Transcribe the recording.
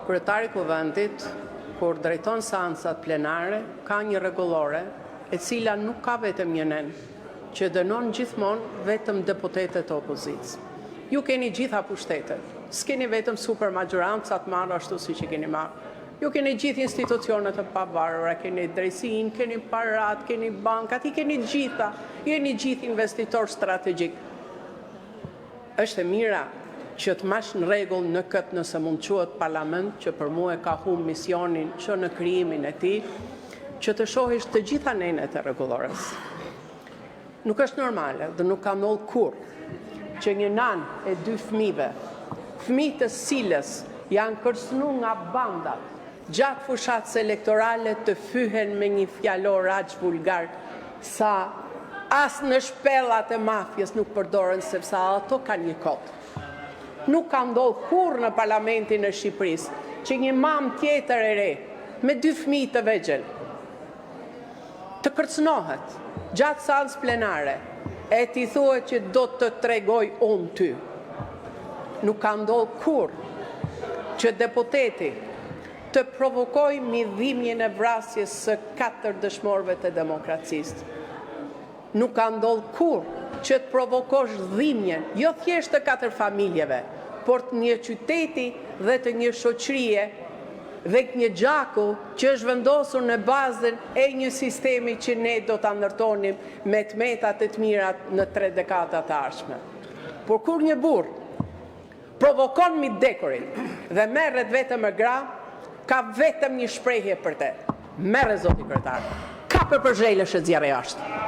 kryetari i Kuvendit, kur drejton seancat plenare, ka një rregullore e cila nuk ka vetëm një nen, që dënon gjithmonë vetëm deputetët e opozicës. Ju keni gjitha pushtetet, s'keni vetëm super maggiorancat marrë ashtu si që keni marrë. Ju keni gjithë institucionet e pavarura, keni drejtsinë, keni parat, keni bankat, i keni gjitha, jeni gjithë investitor strategjik. Është e mira që të mash në rregull në këtë nëse mund quhet parlament, që për mua ka humbur misionin që në krijimin e tij, që të shohësh të gjitha nenet e rregullores. Nuk është normale dhe nuk ka ndodhur kurrë që një nan e 2 fëmijëve, fëmijë të cilës janë kërcënuar nga bandat gjatë fushatës elektorale të fyhen me një fjalor aq vulgar sa as në shpellat e mafjes nuk përdoren sepse ato kanë një kod. Nuk ka ndodhur kurrë në parlamentin e Shqipërisë që një mam tjetër e re me 2 fëmijë të vegjël të kërcënohet gjatë seancës plenare e ti thuhet që do të tregoj unë ty. Nuk ka ndodhur kurrë që deputeti të provokoj midhimjen e vrasjes së 4 dëshmorëve të demokracisë. Nuk ka ndodhur kurrë që të provokosh dhimbjen, jo thjesht të 4 familjeve, por të një qyteti dhe të një shoqërie dhe një gjaku që është vendosur në bazën e një sistemi që ne do ta ndërtonim me të metat e të mirat në 3 dekada të ardhshme. Por kur një burr provokon mbi dekorin dhe merret vetëm me gra, ka vetëm një shprehje për te. Merre zoti kryetar. Ka për zhelësh e zjarre jashtë.